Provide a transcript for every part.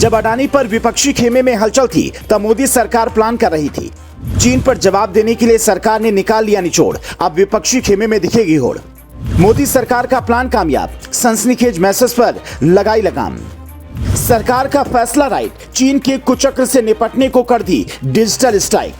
जब अडानी पर विपक्षी खेमे में हलचल थी तब मोदी सरकार प्लान कर रही थी। चीन पर जवाब देने के लिए सरकार ने निकाल लिया निचोड़, अब विपक्षी खेमे में दिखेगी होड़। मोदी सरकार का प्लान कामयाब, सनसनीखेज मैसेज पर लगाई लगाम। सरकार का फैसला राइट, चीन के कुचक्र से निपटने को कर दी डिजिटल स्ट्राइक।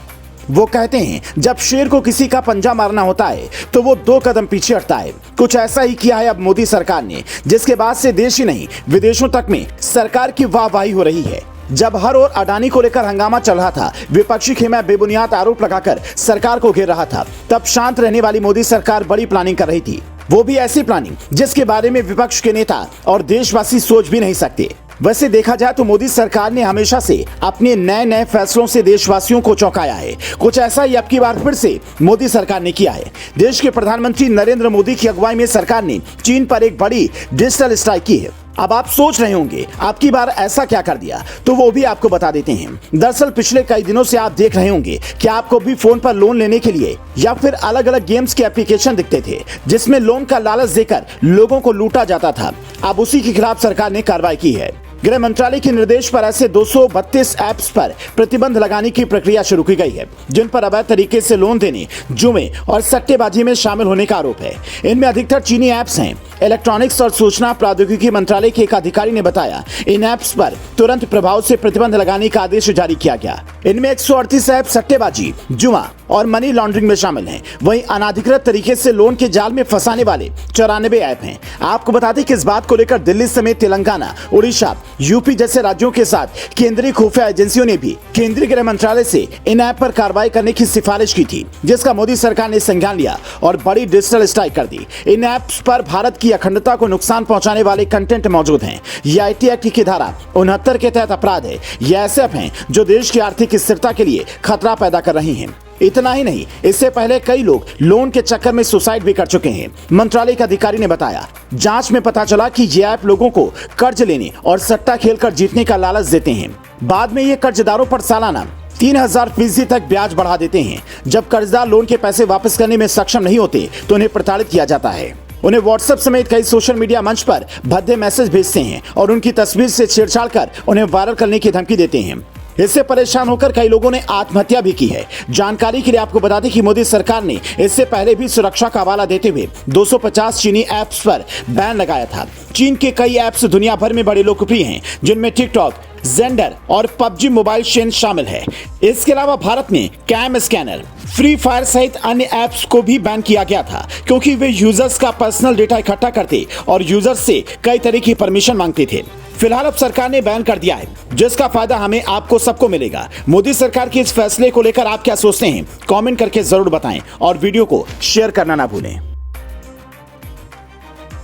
वो कहते हैं जब शेर को किसी का पंजा मारना होता है तो वो 2 कदम पीछे हटता है। कुछ ऐसा ही किया है अब मोदी सरकार ने, जिसके बाद से देश ही नहीं विदेशों तक में सरकार की वाहवाही हो रही है। जब हर ओर अडानी को लेकर हंगामा चल रहा था, विपक्षी खेमा बेबुनियाद आरोप लगाकर सरकार को घेर रहा था, तब शांत रहने वाली मोदी सरकार बड़ी प्लानिंग कर रही थी। वो भी ऐसी प्लानिंग जिसके बारे में विपक्ष के नेता और देशवासी सोच भी नहीं सकते। वैसे देखा जाए तो मोदी सरकार ने हमेशा से अपने नए फैसलों से देशवासियों को चौंकाया है। कुछ ऐसा ही अब की बार फिर से मोदी सरकार ने किया है। देश के प्रधानमंत्री नरेंद्र मोदी की अगुवाई में सरकार ने चीन पर एक बड़ी डिजिटल स्ट्राइक की है। अब आप सोच रहे होंगे आपकी बार ऐसा क्या कर दिया, तो वो भी आपको बता देते हैं। दरअसल पिछले कई दिनों से आप देख रहे होंगे कि आपको भी फोन पर लोन लेने के लिए या फिर अलग अलग गेम्स के एप्लीकेशन दिखते थे, जिसमें लोन का लालच देकर लोगों को लूटा जाता था। अब उसी के खिलाफ सरकार ने कार्रवाई की है। गृह मंत्रालय के निर्देश पर ऐसे 232 ऐप्स पर प्रतिबंध लगाने की प्रक्रिया शुरू की गई है, जिन पर अवैध तरीके से लोन देने, जुए और सट्टेबाजी में शामिल होने का आरोप है। इनमें अधिकतर चीनी ऐप्स हैं। इलेक्ट्रॉनिक्स और सूचना प्रौद्योगिकी मंत्रालय के एक अधिकारी ने बताया, इन ऐप्स पर तुरंत प्रभाव से प्रतिबंध लगाने का आदेश जारी किया गया। इनमें 138 ऐप सट्टेबाजी, जुआ और मनी लॉन्ड्रिंग में शामिल हैं। वहीं अनाधिकृत तरीके से लोन के जाल में फंसाने वाले 94 ऐप हैं। आपको बता दें कि इस बात को लेकर दिल्ली समेत तेलंगाना, उड़ीसा, यूपी जैसे राज्यों के साथ केंद्रीय खुफिया एजेंसियों ने भी केंद्रीय गृह मंत्रालय से इन ऐप पर कार्रवाई करने की सिफारिश की थी, जिसका मोदी सरकार ने संज्ञान लिया और बड़ी डिजिटल स्ट्राइक कर दी। इन ऐप्स पर भारत की अखंडता को नुकसान पहुंचाने वाले कंटेंट मौजूद हैं। ये आईटी एक्ट की धारा 69 के तहत अपराध है। ये ऐसे ऐप हैं जो देश की आर्थिक स्थिरता के लिए खतरा पैदा कर रही हैं। इतना ही नहीं, इससे पहले कई लोग लोन के चक्कर में सुसाइड भी कर चुके हैं। मंत्रालय के अधिकारी ने बताया, जांच में पता चला कि ये ऐप लोगों को कर्ज लेने और सट्टा खेलकर जीतने का लालच देते हैं। बाद में ये कर्जदारों पर सालाना 3000% तक ब्याज बढ़ा देते हैं। जब कर्जदार लोन के पैसे वापस करने में सक्षम नहीं होते तो उन्हें प्रताड़ित किया जाता है। उन्हें व्हाट्सएप समेत कई सोशल मीडिया मंच पर भद्दे मैसेज भेजते हैं और उनकी तस्वीर से छेड़छाड़ कर उन्हें वायरल करने की धमकी देते हैं। इससे परेशान होकर कई लोगों ने आत्महत्या भी की है। जानकारी के लिए आपको बता दें कि मोदी सरकार ने इससे पहले भी सुरक्षा का हवाला देते हुए 250 चीनी ऐप्स पर बैन लगाया था। चीन के कई ऐप्स दुनिया भर में बड़े लोकप्रिय हैं, जिनमें टिकटॉक, जेंडर और पबजी मोबाइल चेन शामिल है। इसके अलावा भारत में कैम स्कैनर, फ्री फायर सहित अन्य ऐप्स को भी बैन किया गया था, क्योंकि वे यूजर्स का पर्सनल डेटा इकट्ठा करते और यूजर्स से कई तरह की परमिशन मांगते थे। फिलहाल अब सरकार ने बैन कर दिया है, जिसका फायदा हमें आपको सबको मिलेगा। मोदी सरकार के इस फैसले को लेकर आप क्या सोचते हैं, कमेंट करके जरूर बताएं और वीडियो को शेयर करना ना भूलें।